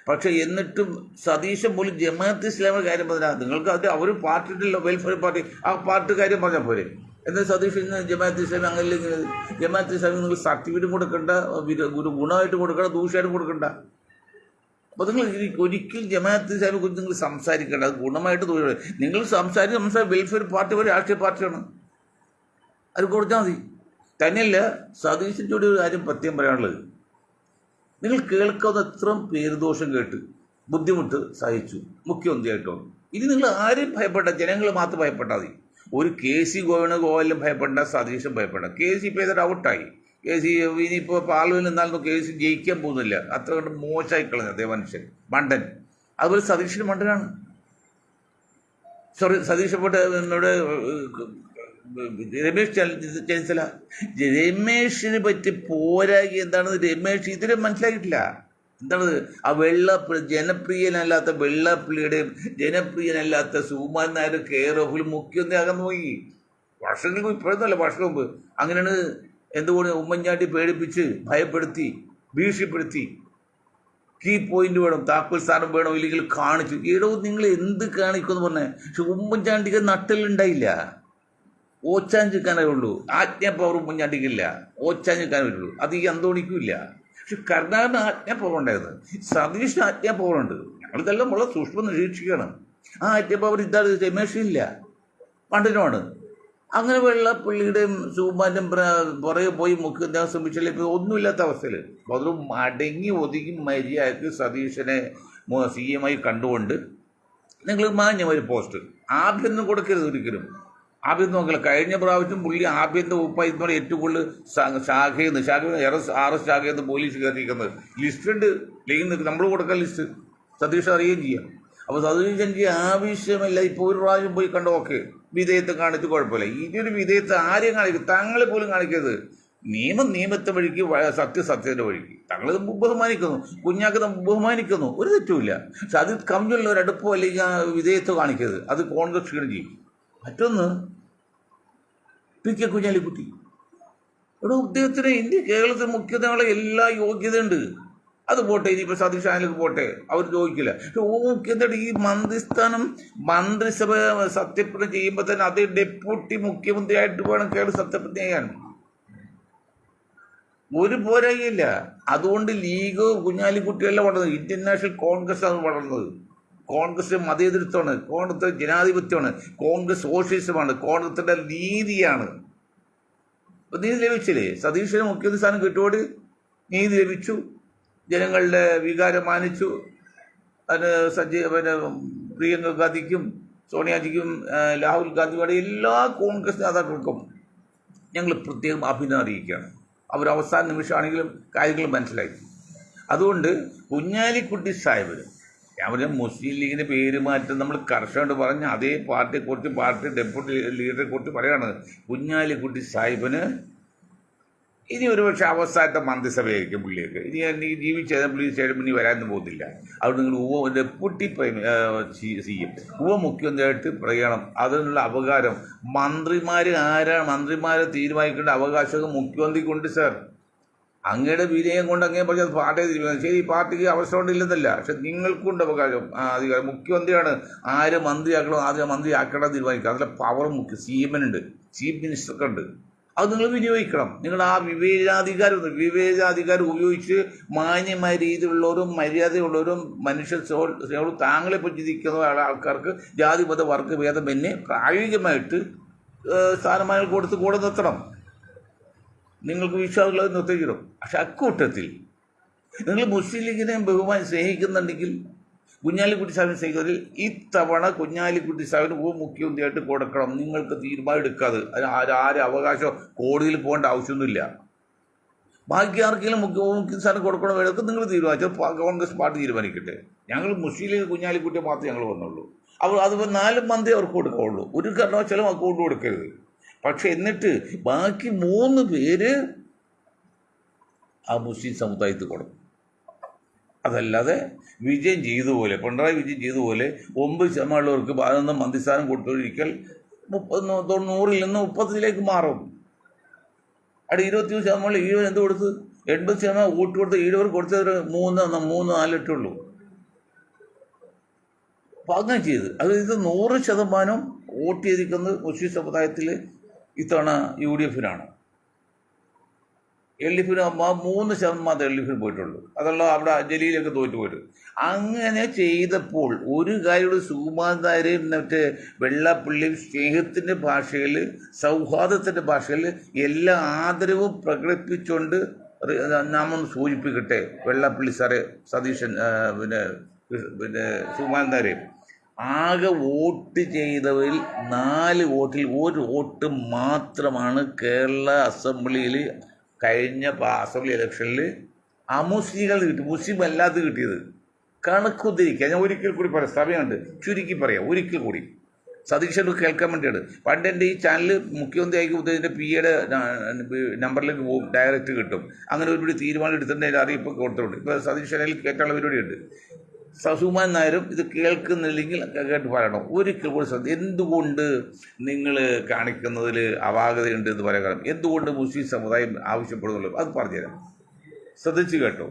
പക്ഷെ എന്നിട്ടും സതീശൻ പോലും ജമാഅത്ത് ഇസ്ലാമിയുടെ കാര്യം പറഞ്ഞാൽ നിങ്ങൾക്ക് അത് അവർ പാർട്ടി ഉണ്ടല്ലോ, വെൽഫെയർ പാർട്ടി, ആ പാർട്ടി കാര്യം പറഞ്ഞാൽ പോരെ. എന്നാൽ സതീഷ് ഇന്ന് ജമാഅത്ത് ഇസ്ലാമി അങ്ങനെ ജമാഅത്ത് ഇസ്ലാമി നിങ്ങൾ സർട്ടിഫിക്കറ്റും കൊടുക്കണ്ട, ഒരു ഗുണമായിട്ട് കൊടുക്കണ്ട, ദൂഷ്യമായിട്ടും കൊടുക്കണ്ട. അപ്പോൾ നിങ്ങൾ ഒരിക്കലും ജമാഅത്ത് ഇസ്ലാമിയെ കുറിച്ച് നിങ്ങൾ സംസാരിക്കേണ്ട. അത് ഗുണമായിട്ട് നിങ്ങൾ സംസാരിച്ച വെൽഫെയർ പാർട്ടി ഒരു രാഷ്ട്രീയ പാർട്ടിയാണ്, അത് കൊടുത്താൽ മതി. തന്നെയല്ല, സതീശിൻ്റെ ഒരു കാര്യം പ്രത്യേകം പറയാനുള്ളത്, നിങ്ങൾ കേൾക്കാവുന്ന എത്ര പേരുദോഷം കേട്ട് ബുദ്ധിമുട്ട് സഹിച്ചു മുഖ്യമന്ത്രിയായിട്ടോ. ഇനി നിങ്ങൾ ആരെയും ഭയപ്പെട്ട, ജനങ്ങൾ മാത്രം ഭയപ്പെട്ടാൽ മതി. ഒരു KC ഗോവലും ഭയപ്പെടേണ്ട, സതീശൻ ഭയപ്പെടേണ്ട. KC ഇപ്പോൾ ഏതാണ്ട് ഔട്ടായി. KC ഇനിയിപ്പോൾ പാർലമെന്റിൽ നിന്നാലും KC ജയിക്കാൻ പോകുന്നില്ല. അത്ര കൊണ്ട് മോശമായി കളഞ്ഞു അതേ മനുഷ്യൻ, മണ്ടൻ. അതുപോലെ സതീശൻ മണ്ടനാണ്. സതീശൻ പോട്ടെ, എന്നോട് രമേശ് ചെന്നിത്തല, രമേശിന് പറ്റി പോരാകി എന്താണെന്ന് രമേശ് ഇതിനെ മനസ്സിലാക്കിയിട്ടില്ല. എന്താണ് ആ ജനപ്രിയനല്ലാത്ത വെള്ളാപ്പള്ളിയുടെയും ജനപ്രിയനല്ലാത്ത സുകുമാരൻ നായർ കെയർ ഓഫിൽ മുഖ്യമന്ത്രിയാകാൻ നോക്കി. വർഷങ്ങൾക്ക് ഇപ്പോഴൊന്നുമല്ല, വർഷം മുമ്പ്. അങ്ങനെയാണ് എന്തുകൊണ്ട് ഉമ്മൻചാണ്ടി പേടിപ്പിച്ച് ഭയപ്പെടുത്തി ഭീഷണിപ്പെടുത്തി. കീ പോയിന്റ് വേണം, താക്കോൽ സ്ഥാനം വേണം, ഇല്ലെങ്കിൽ കാണിച്ചു. ഏടോ നിങ്ങൾ എന്ത് കാണിക്കുമെന്ന് പറഞ്ഞേ. പക്ഷെ ഉമ്മൻചാണ്ടിക്ക് നട്ടലുണ്ടായില്ല, ഓച്ചാഞ്ചിക്കാനേ ഉള്ളൂ. ആജ്ഞാപവർ ഉമ്മൻചാണ്ടിക്കില്ല, ഓച്ചാഞ്ചിക്കാനേ പറ്റുള്ളൂ. അത് ഈ അന്തോണിക്കും ഇല്ല. പക്ഷെ കരുണാകരന് ആജ്ഞാപവർ ഉണ്ടായിരുന്നു, സതീഷിന് ആജ്ഞാപവറുണ്ട്. ഞങ്ങളിതെല്ലാം വളരെ സൂക്ഷ്മം നിരീക്ഷിക്കുകയാണ്. ആ ആജ്ഞാപവർ ഇതാണ് രമേശില്ല, പണ്ടിനുമാണ്. അങ്ങനെ വെള്ളപ്പള്ളിയുടെയും സുകുമാരൻ്റെയും പുറകെ പോയി മുഖ്യമന്ത്രി ശ്രമിച്ചാൽ ഇപ്പോൾ ഒന്നുമില്ലാത്ത അവസ്ഥയിൽ അതൊരു അടങ്ങി ഒതുങ്ങി മര്യാദക്ക് സതീശനെ CM ആയി കണ്ടുകൊണ്ട് നിങ്ങൾ മാന്യമൊരു പോസ്റ്റ് ആഭ്യന്തരം കൊടുക്കരുത് ഒരിക്കലും. ആഭ്യന്തരം നോക്കില്ല. കഴിഞ്ഞ പ്രാവശ്യം പുള്ളി ആഭ്യന്തര വകുപ്പായി ഇതുപോലെ ഏറ്റവും കൂടുതൽ ശാഖയിൽ RS ശാഖയിൽ നിന്ന് പോലീസ് കയറിയിരിക്കുന്നത് ലിസ്റ്റുണ്ട്. ലീഗ് നമ്മൾ കൊടുക്കാൻ ലിസ്റ്റ് സതീഷ് അറിയുകയും ചെയ്യാം. അപ്പോൾ സതീഷ് എനിക്ക് ആവശ്യമില്ല. ഇപ്പോൾ ഒരു പ്രാവശ്യം പോയി കണ്ടോ, ഓക്കെ, വിധേയത്വം കാണിച്ച് കുഴപ്പമില്ല. ഇതൊരു വിധേയത്വം ആരെയും കാണിക്കും, തങ്ങളെ പോലും കാണിക്കരുത്. നിയമത്തെ വഴിക്ക്, സത്യത്തിൻ്റെ വഴിക്ക്. തങ്ങൾ ബഹുമാനിക്കുന്നു, കുഞ്ഞാക്ക് ബഹുമാനിക്കുന്നു, ഒരു തെറ്റുമില്ല. പക്ഷെ അത് കമ്മിയുള്ള ഒരടുപ്പോ അല്ലെങ്കിൽ വിധേയത്വം കാണിക്കരുത്. അത് കോൺഗ്രസ് ക്ഷീണം ചെയ്യും. മറ്റൊന്ന്, PK കുഞ്ഞാലിക്കുട്ടി, ഇവിടെ ഉദ്യോഗത്തിന് കേരളത്തിൽ മുഖ്യതയുള്ള എല്ലാ യോഗ്യതയുണ്ട്. അത് പോട്ടെ, ഇനിയിപ്പോൾ സതീഷ് ആയാലും പോട്ടെ, അവർ ചോദിക്കില്ല. മുഖ്യമന്ത്രി ഈ മന്ത്രിസ്ഥാനം മന്ത്രിസഭ സത്യപ്രതിജ്ഞ ചെയ്യുമ്പോൾ തന്നെ അത് ഡെപ്യൂട്ടി മുഖ്യമന്ത്രിയായിട്ട് വേണം കേരളം സത്യപ്രതിജ്ഞ ചെയ്യാൻ. ഒരു പോരായില്ല. അതുകൊണ്ട് ലീഗ് കുഞ്ഞാലിക്കുട്ടിയല്ല വളർന്നത്, ഇന്ത്യൻ നാഷണൽ കോൺഗ്രസ് ആണ് വളർന്നത്. കോൺഗ്രസ് മതേതരത്വമാണ്, കോൺഗ്രസ് ജനാധിപത്യമാണ്, കോൺഗ്രസ് സോഷ്യലിസമാണ്, കോൺഗ്രസിന്റെ നീതിയാണ്. നീതി ലഭിച്ചില്ലേ? സതീഷിന് മുഖ്യമന്ത്രി സ്ഥാനം കിട്ടുകൊണ്ട് നീതി ലഭിച്ചു, ജനങ്ങളുടെ വികാരം മാനിച്ചു. അതിന് പ്രിയങ്ക ഗാന്ധിക്കും സോണിയാജിക്കും രാഹുൽ ഗാന്ധിയുടെ എല്ലാ കോൺഗ്രസ് നേതാക്കൾക്കും ഞങ്ങൾ പ്രത്യേകം അഭിനന്ദനം അറിയിക്കുകയാണ്. അവർ അവസാന നിമിഷമാണെങ്കിലും കാര്യങ്ങൾ മനസ്സിലാക്കി. അതുകൊണ്ട് കുഞ്ഞാലിക്കുട്ടി സാഹിബ്, ഞാൻ പറഞ്ഞ മുസ്ലിം ലീഗിൻ്റെ പേര് മാറ്റം നമ്മൾ കർഷകരോട് പറഞ്ഞ അതേ പാർട്ടിയെക്കുറിച്ച്, പാർട്ടി ഡെപ്യൂട്ടി ലീഡറെ കുറിച്ച് പറയുകയാണ്. കുഞ്ഞാലിക്കുട്ടി സാഹിബിന് ഇനി ഒരുപക്ഷെ അവസാനത്തെ മന്ത്രിസഭയായിരിക്കും പുള്ളിയൊക്കെ. ഇനി എനിക്ക് ജീവിച്ച പുള്ളി സ്റ്റേഡിയം ഇനി വരാനൊന്നും പോകുന്നില്ല. അതുകൊണ്ട് നിങ്ങൾ ഡെപ്യൂട്ടി CM മുഖ്യമന്ത്രിയായിട്ട് പറയണം. അതിനുള്ള അവകാശം മന്ത്രിമാരെ തീരുമാനിക്കേണ്ട അവകാശം മുഖ്യമന്ത്രിക്കുണ്ട് സാർ. അങ്ങയുടെ വിനയം കൊണ്ട് അങ്ങേ പറഞ്ഞത് പാർട്ടിയെ തീരുമാനിക്കും. ശരി, പാർട്ടിക്ക് അവസരമുണ്ടില്ലെന്നല്ല, പക്ഷെ നിങ്ങൾക്കുണ്ട് അവകാശം, അധികാരം. മുഖ്യമന്ത്രിയാണ് ആര് മന്ത്രിയാക്കണോ ആദ്യം മന്ത്രിയാക്കണം തീരുമാനിക്കുക. അതിലെ പവർ CM-നുണ്ട്, ചീഫ് മിനിസ്റ്റർക്ക് ഉണ്ട്. അത് നിങ്ങൾ വിനിയോഗിക്കണം. നിങ്ങൾ ആ വിവേചനാധികാരം ഉപയോഗിച്ച് മാന്യമായ രീതിയിലുള്ളവരും മര്യാദയുള്ളവരും മനുഷ്യരോട് താങ്കളെ പറ്റിയിരിക്കുന്ന ആൾക്കാർക്ക് ജാതി മത വർഗ ഭേദമന്യേ പ്രായോഗികമായിട്ട് സ്ഥാനമാനങ്ങൾ കൊടുത്ത് കൂടെ നിർത്തണം. നിങ്ങൾക്ക് വിശ്വാസമുള്ളത് നിർത്തിക്കണം. പക്ഷെ അക്കൂട്ടത്തിൽ നിങ്ങൾ മുസ്ലിം ലീഗിനെ സ്നേഹിക്കുന്നുണ്ടെങ്കിൽ കുഞ്ഞാലിക്കുട്ടി സാഹിബിനെ സ്നേഹിക്കുന്നതിൽ ഇത്തവണ കുഞ്ഞാലിക്കുട്ടി സാഹിബിന് മുഖ്യമന്ത്രിയായിട്ട് കൊടുക്കണം. നിങ്ങൾക്ക് തീരുമാനം എടുക്കാതെ ആരും അവകാശം കോടതിയിൽ പോകേണ്ട ആവശ്യമൊന്നുമില്ല. ബാക്കി ആർക്കെങ്കിലും മുഖ്യമന്ത്രി സ്ഥാനം കൊടുക്കണം വേണമെങ്കിൽ നിങ്ങൾ തീരുമാനിച്ചാൽ കോൺഗ്രസ് പാർട്ടി തീരുമാനിക്കട്ടെ. ഞങ്ങൾ മുസ്ലിം ലീഗ് കുഞ്ഞാലിക്കുട്ടിയെ മാത്രമേ ഞങ്ങൾ വന്നുള്ളൂ. അതുപോലെ 4 മന്ത്രി അവർക്ക് കൊടുക്കുകയുള്ളൂ. ഒരു കാരണവശാലും അക്കൗണ്ട് കൊടുക്കരുത്. പക്ഷെ എന്നിട്ട് ബാക്കി 3 പേര് ആ മുസ്ലിം സമുദായത്തിൽ കൊടുക്കും. അതല്ലാതെ പിണറായി വിജയൻ ചെയ്തതുപോലെ 9% 11 മന്ത്രിസ്ഥാനം കൊടുത്തൊരിക്കൽ 100-ൽ നിന്ന് 30-ലേക്ക് മാറും. അവിടെ 23% ഈഴവൻ എന്ത് കൊടുത്ത് 80% വോട്ട് കൊടുത്ത് ഈഴവർ കൊടുത്തത് 3-4 ഉള്ളൂ. അപ്പം അങ്ങനെ ചെയ്ത് ഇത് 100% വോട്ട് ചെയ്തിരിക്കുന്നത് മുസ്ലിം സമുദായത്തിൽ ഇത്തവണ UDF-നാണ്. LDF-ന് 3% LDF-ന് പോയിട്ടുള്ളൂ. അതുള്ള അവിടെ ജലീലൊക്കെ തോറ്റുപോയിട്ട്. അങ്ങനെ ചെയ്തപ്പോൾ ഒരു കാര്യം സുകുമാരനാരെയും മറ്റേ വെള്ളാപ്പള്ളിയും സ്നേഹത്തിൻ്റെ ഭാഷയിൽ സൗഹാർദ്ദത്തിൻ്റെ ഭാഷയിൽ എല്ലാ ആദരവും പ്രകടിപ്പിച്ചുകൊണ്ട് നാം ഒന്ന് സൂചിപ്പിക്കട്ടെ. വെള്ളാപ്പള്ളി സാറെ, സതീശൻ, പിന്നെ സുകുമാരനാരെയും ആകെ വോട്ട് ചെയ്തവരിൽ 4 വോട്ടിൽ 1 വോട്ട് മാത്രമാണ് കേരള അസംബ്ലിയിൽ കഴിഞ്ഞ അസംബ്ലി ഇലക്ഷനിൽ അമുസ്ലിങ്ങൾ കിട്ടി, മുസ്ലിം അല്ലാതെ കിട്ടിയത്. കണക്കുതിരിക്കുക. ഞാൻ ഒരിക്കൽ കൂടി പറയാം, സമയമുണ്ട്, ചുരുക്കി പറയാം ഒരിക്കൽ കൂടി. സതീശന് കേൾക്കാൻ വേണ്ടിയാണ്. പണ്ട് എൻ്റെ ഈ ചാനൽ മുഖ്യമന്ത്രി ആയി ഉദ്ദേശിച്ച PA-യുടെ നമ്പറിലേക്ക് പോകും, ഡയറക്റ്റ് കിട്ടും. അങ്ങനെ ഒരുപടി തീരുമാനം എടുത്തിട്ട് അറിയിപ്പ് കൊടുത്തിട്ടുണ്ട്. ഇപ്പോൾ സതീശനിൽ കേട്ടുള്ള പരിപാടിയുണ്ട്. സുകുമാരൻ നായരും ഇത് കേൾക്കുന്നില്ലെങ്കിൽ കേട്ട് പറയണം. ഒരിക്കൽ കൂടി എന്തുകൊണ്ട് നിങ്ങൾ കാണിക്കുന്നതിൽ അപാകതയുണ്ട് എന്ന് പറയാൻ കാരണം എന്തുകൊണ്ട് മുസ്ലിം സമുദായം ആവശ്യപ്പെടുന്നുള്ളൂ അത് പറഞ്ഞുതരാം. ശ്രദ്ധിച്ചു കേട്ടോ.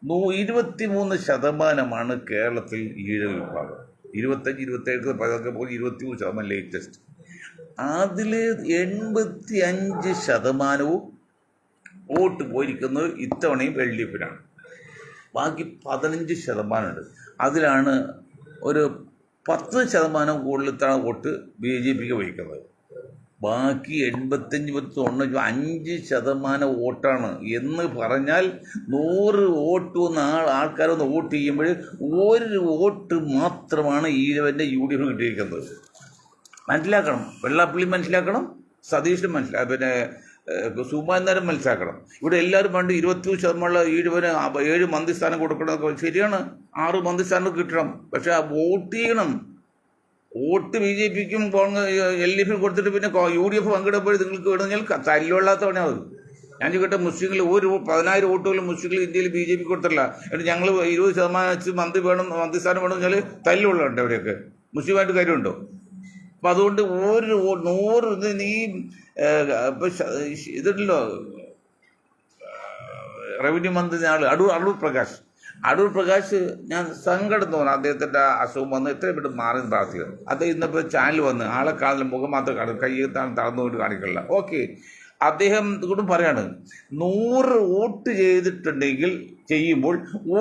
23% കേരളത്തിൽ ഈഴവ വിഭാഗം. 25-27 പതൊക്കെ പോയി 23% ലേറ്റസ്റ്റ്. അതിൽ 85% വോട്ട് പോയിരിക്കുന്നത് ഇത്തവണയും LDF-നാണ്. ബാക്കി 15% ഉണ്ട്. അതിലാണ് ഒരു 10% കൂടുതൽ ഇത്തവണ വോട്ട് BJP-ക്ക് വഹിക്കുന്നത്. ബാക്കി 85-95% വോട്ടാണ് എന്ന് പറഞ്ഞാൽ 100 വോട്ട് ആൾക്കാരൊന്ന് വോട്ട് ചെയ്യുമ്പോൾ 1 വോട്ട് മാത്രമാണ് ഈഴവൻ്റെ UDF കിട്ടിയിരിക്കുന്നത്. മനസ്സിലാക്കണം. വെള്ളാപ്പള്ളി മനസ്സിലാക്കണം, സതീശനും പിന്നെ സുകുമാരൻ മനസ്സിലാക്കണം. ഇവിടെ എല്ലാവരും പണ്ട് 23% ഈഴവന് 7 മന്ത്രിസ്ഥാനം കൊടുക്കണം. ശരിയാണ്, 6 മന്ത്രിസ്ഥാനം കിട്ടണം. പക്ഷെ വോട്ട് ചെയ്യണം. വോട്ട് BJP-ക്കും LDF-നും കൊടുത്തിട്ട് പിന്നെ UDF പങ്കിടുമ്പോൾ നിങ്ങൾക്ക് വേണമെങ്കിൽ തല്ലുകൊള്ളാത്തവണ അത്. ഞാൻ ചോദിക്കട്ടെ, മുസ്ലിങ്ങൾ 10,000 വോട്ടുകളും മുസ്ലിങ്ങൾ ഇന്ത്യയിൽ BJP കൊടുത്തില്ല. എന്നിട്ട് ഞങ്ങൾ 20% മന്ത്രി വേണം, മന്ത്രിസ്ഥാനം വേണം പറഞ്ഞാൽ തല്ലുകൊള്ളുന്നുണ്ട്. അവരെയൊക്കെ മുസ്ലിമായിട്ട് കാര്യമുണ്ടോ? അപ്പം അതുകൊണ്ട് 100 നീ ഇതുണ്ടല്ലോ റവന്യൂ മന്ത്രി അടൂർ പ്രകാശ് ഞാൻ സങ്കടം തോന്നുന്നു. അദ്ദേഹത്തിൻ്റെ അസുഖം വന്ന് എത്രയും പെട്ടെന്ന് മാറി പ്രാർത്ഥിക്കുക. അദ്ദേഹം ഇന്നിപ്പോൾ ചാനൽ വന്ന് ആളെ കാണുന്ന മുഖം മാത്രം കാണും, കയ്യെത്താണ് തളർന്നുകൊണ്ട് കാണിക്കില്ല. ഓക്കെ, അദ്ദേഹം ഇതുകൊണ്ടും പറയാണ് 100 വോട്ട് ചെയ്യുമ്പോൾ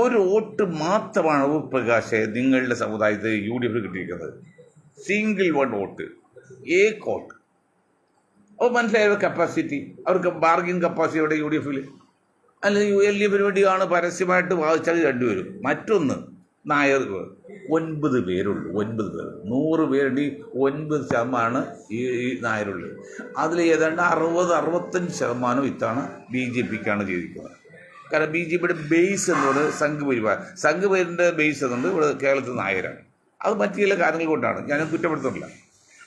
1 വോട്ട് മാത്രമാണ് അടൂർ പ്രകാശ് നിങ്ങളുടെ സമുദായത്തിൽ UDF കിട്ടിയിരിക്കുന്നത്. Single 1 vote, vote. അപ്പോൾ മനസ്സിലായ കപ്പാസിറ്റി, അവർക്ക് ബാർഗിൻ കപ്പാസിറ്റി അവിടെ UDF-ൽ അല്ലെങ്കിൽ LDF-ന് വേണ്ടിയാണ് പരസ്യമായിട്ട് വാദിച്ചാൽ 2 പേരും. മറ്റൊന്ന് നായർ 9 പേരുള്ളൂ. 9 പേർ 100 പേരുടെ 9% ഈ നായരുള്ളത്. അതിൽ ഏതാണ്ട് 60-65% ഇത്തവണ BJP-ക്കാണ് ചെയ്തിരിക്കുന്നത്. കാരണം BJP-യുടെ ബേസ് എന്നത് സംഘപരിവാറിൻ്റെ ബേസ് എന്നുള്ളത് ഇവിടെ കേരളത്തിൽ നായരാണ്. അത് മറ്റു ചില കാര്യങ്ങൾ കൊണ്ടാണ്, ഞാൻ കുറ്റപ്പെടുത്തുന്നില്ല.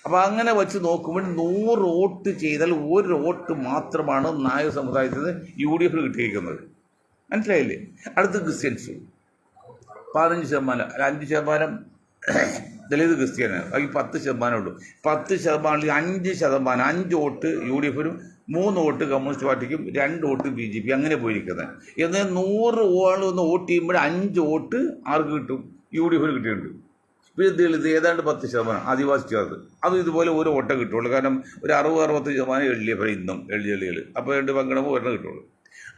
അപ്പോൾ അങ്ങനെ വെച്ച് നോക്കുമ്പോൾ 100 വോട്ട് ചെയ്താൽ 1 വോട്ട് മാത്രമാണ് നായർ സമുദായത്തിന് UDF കിട്ടിയിരിക്കുന്നത്. മനസ്സിലായില്ലേ? അടുത്ത് ക്രിസ്ത്യൻസ് 15%, 5% ദളിത് ക്രിസ്ത്യാനാണ്. ബാക്കി 10% ഉള്ളൂ. 10%ൽ 5%, 5 വോട്ട് UDFനും 3 വോട്ട് കമ്മ്യൂണിസ്റ്റ് പാർട്ടിക്കും 2 വോട്ട് BJP, അങ്ങനെ പോയിരിക്കുന്നത്. എന്നാൽ 100 ഒന്ന് വോട്ട് ചെയ്യുമ്പോൾ 5 വോട്ട് ആർക്ക് കിട്ടും? UDFന് കിട്ടിയിട്ടുണ്ട്. പിന്നെ ദളിത് ഏതാണ്ട് 10%, ആദിവാസി ചേർത്ത് അതും ഇതുപോലെ 1 വോട്ടേ കിട്ടുള്ളൂ. കാരണം ഒരു 60-65% LDF ഇന്നും LDL. അപ്പോൾ 2 പങ്കിടുമ്പോൾ 1 കിട്ടുള്ളൂ.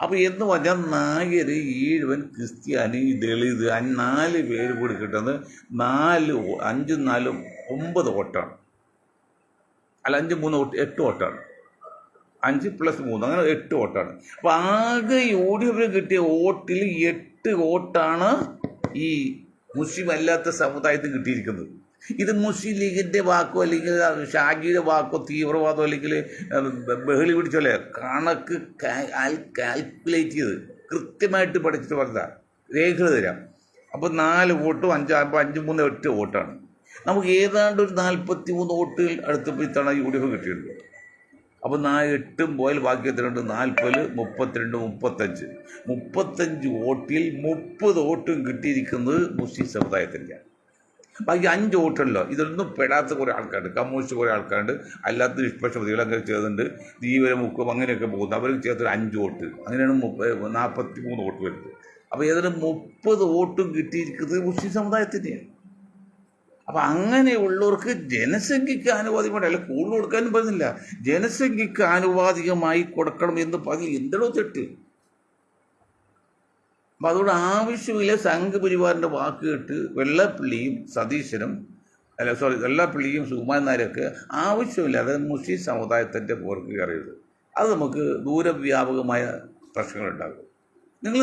അപ്പോൾ എന്ന് പറഞ്ഞാൽ നായർ, ഈഴവൻ, ക്രിസ്ത്യാനി, ദളിത് 4 പേര് കൂടി കിട്ടുന്നത് 5 4 9 വോട്ടാണ്. അല്ല 5 3 വോട്ട് 8 വോട്ടാണ്. 5 + 3 അങ്ങനെ 8 വോട്ടാണ്. അപ്പോൾ ആകെ UDFന് കിട്ടിയ വോട്ടിൽ 8 വോട്ടാണ് ഈ മുസ്ലിം അല്ലാത്ത സമുദായത്തിന് കിട്ടിയിരിക്കുന്നത്. ഇത് മുസ്ലിം ലീഗിൻ്റെ വാക്കോ അല്ലെങ്കിൽ ഷാജിയുടെ വാക്കോ തീവ്രവാദമോ അല്ലെങ്കിൽ ബഹളി പിടിച്ചോലെ കണക്ക് കാൽക്കുലേറ്റ് ചെയ്ത് കൃത്യമായിട്ട് പഠിച്ചിട്ട് പറഞ്ഞാൽ രേഖകൾ തരാം. അപ്പോൾ 4 വോട്ടും 5 5 3 8 വോട്ടാണ്. നമുക്ക് ഏതാണ്ട് ഒരു 43 വോട്ടുകൾ അടുത്തപ്പോൾ ഇത്തവണ UDF കിട്ടിയിട്ടുണ്ട്. അപ്പോൾ 8 പോയാൽ ബാക്കി എത്രയുണ്ട്? 40, 32, 35 വോട്ടിൽ 30 വോട്ടും കിട്ടിയിരിക്കുന്നത് മുസ്ലിം സമുദായത്തിൻ്റെ. ബാക്കി 5 വോട്ടുണ്ടല്ലോ, ഇതൊന്നും പെടാത്ത കുറേ ആൾക്കാരുണ്ട്. കമ്മ്യൂണിസ്റ്റ് കുറേ ആൾക്കാരുണ്ട്, അല്ലാത്ത നിഷ്പക്ഷപതികൾ അങ്ങനെ ചേർന്നുണ്ട്, ധീവരമുക്കും അങ്ങനെയൊക്കെ പോകുന്നു. അവർക്ക് ചേർത്ത് 5 വോട്ട്, അങ്ങനെയാണ് 43 വോട്ട് വരുന്നത്. അപ്പോൾ ഏതായാലും 30 വോട്ടും കിട്ടിയിരിക്കുന്നത് മുസ്ലിം സമുദായത്തിൻ്റെയാണ്. അപ്പം അങ്ങനെയുള്ളവർക്ക് ജനസംഖ്യയ്ക്ക് ആനുപാതികമായിട്ട്, അല്ല കൂടുതൽ കൊടുക്കാനും പറയുന്നില്ല, ജനസംഖ്യയ്ക്ക് ആനുപാതികമായി കൊടുക്കണം എന്ന് പറഞ്ഞ് എന്തോ തെറ്റ്. അപ്പം അതുകൊണ്ട് ആവശ്യമില്ല സംഘപരിവാറിൻ്റെ വാക്ക് കേട്ട് വെള്ളാപ്പള്ളിയും സതീശനും വെള്ളാപ്പള്ളിയും സുകുമാരൻ നായരൊക്കെ ആവശ്യമില്ലാതെ മുസ്ലിം സമുദായത്തിൻ്റെ പോർക്ക് കയറിയത്. അത് നമുക്ക് ദൂരവ്യാപകമായ പ്രശ്നങ്ങളുണ്ടാകും.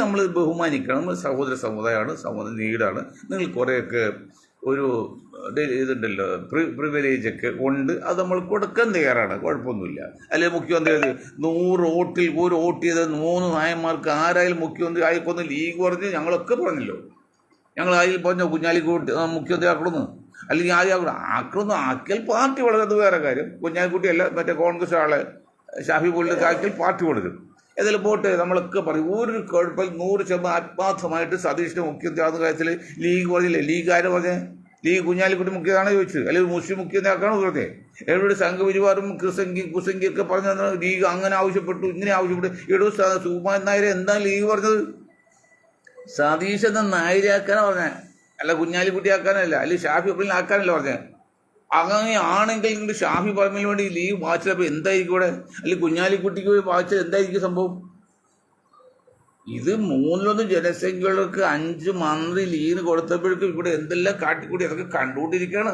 നമ്മൾ ബഹുമാനിക്കണം. സഹോദര സമുദായമാണ്, സമുദായ നീടാണ്. നിങ്ങൾ കുറേയൊക്കെ ഒരു ഇതുണ്ടല്ലോ, പ്രിവിലേജൊക്കെ ഉണ്ട്, അത് നമ്മൾ കൊടുക്കാൻ തയ്യാറാണ്, കുഴപ്പമൊന്നുമില്ല. അല്ലെങ്കിൽ മുഖ്യമന്ത്രി 100 വോട്ടിൽ 1 വോട്ട് ചെയ്ത 3 നായന്മാർക്ക് ആരായാലും മുഖ്യമന്ത്രി ആയിക്കൊന്ന് ലീഗ് പറഞ്ഞ് ഞങ്ങളൊക്കെ പറഞ്ഞല്ലോ. ഞങ്ങൾ അതിൽ പറഞ്ഞോ കുഞ്ഞാലിക്കുട്ടി മുഖ്യമന്ത്രി ആക്കണമെന്ന്, അല്ലെങ്കിൽ ആദ്യം ആക്കണമെന്ന് ആക്കിയാൽ പാർട്ടി വളരുന്നത് വേറെ കാര്യം. കുഞ്ഞാലിക്കുട്ടിയല്ല, മറ്റേ കോൺഗ്രസ് ആളെ ഷാഫി പോലീസ് ആക്കിയാൽ പാർട്ടി വളരും. ഏതായാലും പോട്ടെ, നമ്മളൊക്കെ പറയും ഒരു കുഴപ്പമില്ല. 100% ആത്മാർത്ഥമായിട്ട് സതീഷിൻ്റെ മുഖ്യമന്ത്രി ആകുന്ന കാര്യത്തിൽ ലീഗ് പറഞ്ഞില്ലേ? ലീഗ് ആരും പറഞ്ഞേ? ലീഗ് കുഞ്ഞാലിക്കുട്ടി മുഖ്യതാണോ ചോദിച്ചത്? അല്ലെങ്കിൽ മുസ്ലിം മുഖ്യമന്ത്രി ആക്കാണോ പറഞ്ഞേ? എവിടെ സംഘപരിവാറും കുസംഗിയൊക്കെ പറഞ്ഞ ലീഗ് അങ്ങനെ ആവശ്യപ്പെട്ടു, ഇങ്ങനെ ആവശ്യപ്പെട്ടു. സുകുമാരൻ നായരെ എന്താ ലീഗ് പറഞ്ഞത്? സതീഷ് എന്ന നായരാക്കാനാണ് പറഞ്ഞത്, അല്ല കുഞ്ഞാലിക്കുട്ടി ആക്കാനല്ല, അല്ലെങ്കിൽ ഷാഫി അബ്ദുൽ ആക്കാനല്ല പറഞ്ഞത്. അങ്ങനെ ആണെങ്കിൽ നിങ്ങൾ ഷാഫി പറമ്പിന് വേണ്ടി ലീവ് വായിച്ചപ്പോൾ എന്തായിരിക്കും ഇവിടെ? അല്ലെങ്കിൽ കുഞ്ഞാലിക്കുട്ടിക്ക് പോയി വായിച്ചത് എന്തായിരിക്കും സംഭവം? ഇത് 1/3 ജനസംഖ്യകൾക്ക് 5 മന്ത്രി ലീവിന് കൊടുത്തപ്പോഴേക്കും ഇവിടെ എന്തെല്ലാം കാട്ടിക്കൂടി അതൊക്കെ കണ്ടുകൊണ്ടിരിക്കുകയാണ്.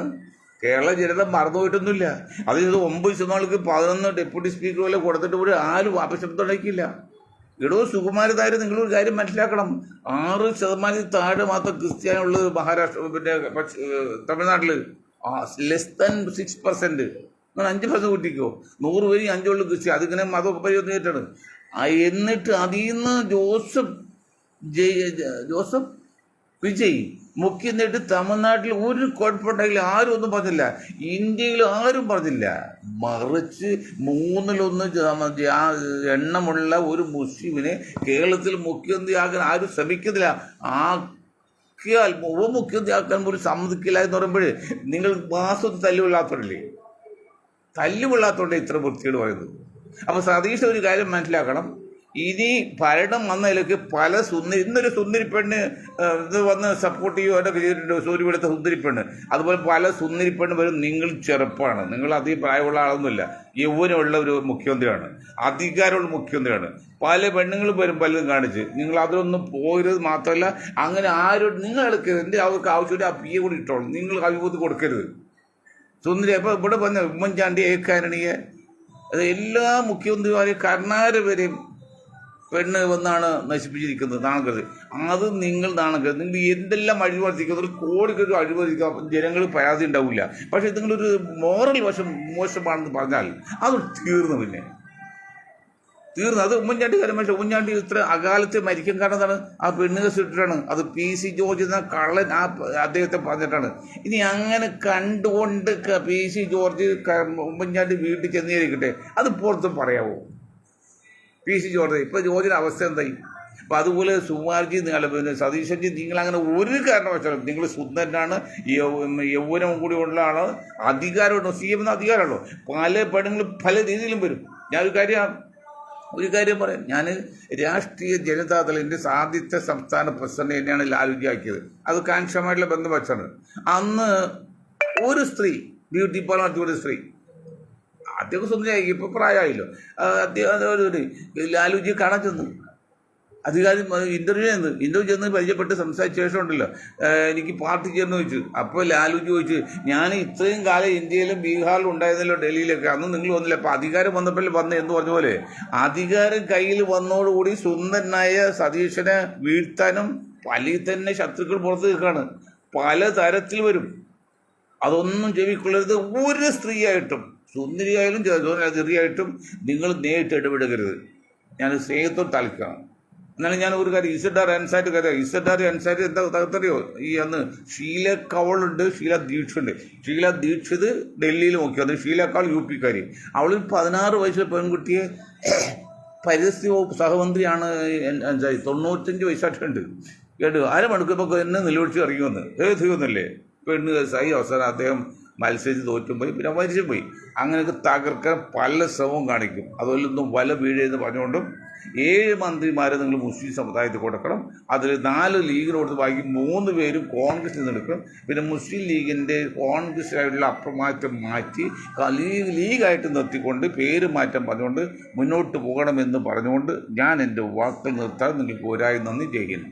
കേരള ജനത മറന്നുപോയിട്ടൊന്നുമില്ല. അതിൽ 9% 11 ഡെപ്യൂട്ടി സ്പീക്കർ പോലെ കൊടുത്തിട്ട് പോലും ആരും അപശബ്ദം. ഇടോ സുകുമാരൻ നായർ, നിങ്ങളൊരു കാര്യം മനസ്സിലാക്കണം. 6% താഴെ മാത്രം ക്രിസ്ത്യാനിയുള്ളത് മഹാരാഷ്ട്ര, പിന്നെ തമിഴ്നാട്ടിൽ <6% നിങ്ങൾ 5% കൂട്ടിക്കോ. 100 പേര് 5 ക്രിസ്ത്യൻ, അതിങ്ങനെ മതപരിവർത്തനമായിട്ടാണ്. എന്നിട്ട് അതിൽ നിന്ന് ജോസഫ് വിജയ് മുഖ്യമന്ത്രി തമിഴ്നാട്ടിൽ ഒരു കുഴപ്പമുണ്ടെങ്കിൽ ആരും ഒന്നും പറഞ്ഞില്ല, ഇന്ത്യയിൽ ആരും പറഞ്ഞില്ല. മറിച്ച് 1/3 എണ്ണമുള്ള ഒരു മുസ്ലിമിനെ കേരളത്തിൽ മുഖ്യമന്ത്രിയാകാൻ ആരും ശ്രമിക്കുന്നില്ല. ആക്കിയാൽ ഉപമുഖ്യമന്ത്രിയാക്കാൻ പോലും സമ്മതിക്കില്ല എന്ന് പറയുമ്പോൾ നിങ്ങൾ മാസത്തിൽ തല്ലുകൊള്ളാത്തവരല്ലേ? തല്ലുകൊള്ളാത്തവരുടെ ഇത്ര വൃത്തിയോട് പറയുന്നത്. അപ്പോൾ സതീഷ് ഒരു കാര്യം മനസ്സിലാക്കണം, ഇനി ഭരണം വന്നതിലേക്ക് പല ഇന്നൊരു സുന്ദരിപ്പെണ്ണ് ഇത് വന്ന് സപ്പോർട്ട് ചെയ്യുവാനൊക്കെ ചെയ്തിട്ടുണ്ട്, സൂര്യപെടുത്ത സുന്ദരിപ്പെണ്ണ്. അതുപോലെ പല സുന്ദരിപ്പെണ്ണ് വരും. നിങ്ങൾ ചെറുപ്പമാണ്, നിങ്ങൾ അധികം പ്രായമുള്ള ആളൊന്നുമില്ല, യൗവനമുള്ള ഒരു മുഖ്യമന്ത്രിയാണ്, അധികാരമുള്ള മുഖ്യമന്ത്രിയാണ്. പല പെണ്ണുങ്ങളും വരും പലതും കാണിച്ച്. നിങ്ങൾ അതിലൊന്നും പോകരുത്. മാത്രമല്ല അങ്ങനെ ആരും നിങ്ങൾ എടുക്കരുത്. എൻ്റെ അവർക്ക് ആവശ്യമില്ല, ആ പിയെ കൂടി ഇട്ടോളൂ. നിങ്ങൾ അഭിമുഖത്ത് കൊടുക്കരുത്. സുന്ദരി അപ്പോൾ ഇവിടെ വന്ന ഉമ്മൻചാണ്ടി, ഏക്കാരണിയെ, അത് എല്ലാ മുഖ്യമന്ത്രിമാരെയും കർണാടക വരെയും പെണ്ണ് വന്നാണ് നശിപ്പിച്ചിരിക്കുന്നത്. നാണക്കരുത്. അത് നിങ്ങൾ നാണക്കരുത്. നിങ്ങൾ എന്തെല്ലാം അഴിമതിക്കുന്നത്, ഒരു കോടിക്കൊരു അഴിമതിക്കുക, ജനങ്ങൾ പരാതി ഉണ്ടാവില്ല. പക്ഷേ നിങ്ങളൊരു മോറൽ വശം മോശമാണെന്ന് പറഞ്ഞാൽ അത് തീർന്നു. പിന്നെ തീർന്നു. അത് ഉമ്മൻചാണ്ടി കാര്യം. പക്ഷേ ഉമ്മൻചാണ്ടി ഇത്ര അകാലത്ത് മരിക്കാൻ കാരണം എന്താണ്? ആ പെണ്ണ് കേസ് ഇട്ടിട്ടാണ്. അത് PC ജോർജ് എന്ന കള്ളൻ അദ്ദേഹത്തെ പറഞ്ഞിട്ടാണ്. ഇനി അങ്ങനെ കണ്ടുകൊണ്ട് PC ജോർജ് ഉമ്മൻചാണ്ടി വീട്ടിൽ ചെന്നിരിക്കട്ടെ, അത് പുറത്ത് പറയാവോ? PC ജോർജ് ഇപ്പം ജോർജിൻ്റെ അവസ്ഥ എന്തായി? അപ്പം അതുപോലെ സുകുമാർജി, പിന്നെ സതീശൻജി, നിങ്ങളങ്ങനെ ഒരു കാരണവശാലും നിങ്ങൾ സുന്ദരനാണ്, യൗവനം കൂടി ഉള്ള ആളാണ്, അധികാരമുണ്ടോ? CM എന്ന അധികാരമുള്ളൂ. പല പെണ്ണുങ്ങളും പല രീതിയിലും വരും. ഞാനൊരു കാര്യം പറയാം. ഞാൻ രാഷ്ട്രീയ ജനതാദളിൻ്റെ ആദ്യത്തെ സംസ്ഥാന പ്രസിഡന്റ് തന്നെയാണ് ലാലുജി ആക്കിയത്. അത് കാൻഷമായിട്ടുള്ള ബന്ധം വെച്ചാണ്. അന്ന് ഒരു സ്ത്രീ, ബ്യൂട്ടി പാർലർ നടത്തിയ ഒരു സ്ത്രീ, അദ്ദേഹം സുന്ദരിയായി, ഇപ്പോൾ പ്രായമായില്ലോ, അദ്ദേഹം ലാലുജി കാണാൻ ചെന്നു. അധികാരി ഇന്റർവ്യൂ ചെന്ന് പരിചയപ്പെട്ട് സംസാരിച്ച ശേഷം ഉണ്ടല്ലോ, എനിക്ക് പാർട്ടി ചേർന്ന് ചോദിച്ചു. അപ്പോൾ ലാലുജി ചോദിച്ചു, ഞാൻ ഇത്രയും കാലം ഇന്ത്യയിലും ബീഹാറിലും ഉണ്ടായിരുന്നല്ലോ, ഡൽഹിയിലൊക്കെ, അന്ന് നിങ്ങൾ വന്നില്ല, അപ്പോൾ അധികാരം വന്നപ്പോൾ വന്ന് എന്ന് പറഞ്ഞ പോലെ അധികാരം കയ്യിൽ വന്നതോടുകൂടി സുന്ദരനായ സതീശനെ വീഴ്ത്താനും പലയിൽ തന്നെ ശത്രുക്കൾ പുറത്ത് നിൽക്കുകയാണ്. പല തരത്തിൽ വരും. അതൊന്നും ചെവിക്കൊള്ളരുത്. ഒരു സ്ത്രീയായിട്ടും, സുന്ദരിയായാലും ചെറിയായിട്ടും നിങ്ങൾ നേരിട്ട് ഇടപെടരുത്. ഞാൻ സ്നേഹത്തോട് തളിക്കുകയാണ്. എന്നാലും ഞാൻ ഒരു കാര്യം, ഇസഡാർ അൻസാരി എന്താ തകർത്തറിയോ? ഈ അന്ന് ഷീല കവളുണ്ട്, ഷീല ദീക്ഷിത് ഡൽഹിയിൽ നോക്കി വന്നു. ഷീല കവൾ UP കാരി. അവളിൽ 16 വയസ്സിലെ പെൺകുട്ടിയെ പരിസ്ഥിതി വകുപ്പ് സഹമന്ത്രിയാണ്. 95 വയസ്സായിട്ടുണ്ട് കേട്ടു. അരമണിക്കൂർ എന്നെ നിലവിളിച്ച് ഇറങ്ങി വന്ന് തീർന്നല്ലേ പെണ്ണ് കേസായി. അവസാനം അദ്ദേഹം മത്സരിച്ച് തോറ്റുപോയി, പിന്നെ മരിച്ചു പോയി. അങ്ങനെയൊക്കെ തകർക്കാൻ പല ശ്രമവും കാണിക്കും. അതുപോലൊന്നും വല വീഴെന്ന് പറഞ്ഞുകൊണ്ടും 7 മന്ത്രിമാരെ നിങ്ങൾ മുസ്ലിം സമുദായത്തിൽ കൊടുക്കണം. അതിൽ 4 ലീഗിന് കൊടുത്ത് ബാക്കി 3 പേരും കോൺഗ്രസിൽ നിന്ന് എടുക്കും. പിന്നെ മുസ്ലിം ലീഗിൻ്റെ കോൺഗ്രസിനായിട്ടുള്ള അപ്രമാറ്റം മാറ്റി ലീഗായിട്ട് നിർത്തിക്കൊണ്ട് പേര് മാറ്റം പറഞ്ഞുകൊണ്ട് മുന്നോട്ട് പോകണമെന്ന് പറഞ്ഞുകൊണ്ട് ഞാൻ എൻ്റെ വാക്കുകൾ നിർത്താൻ നിങ്ങൾക്ക് ഒരായി നന്ദി ചെയ്യുന്നു.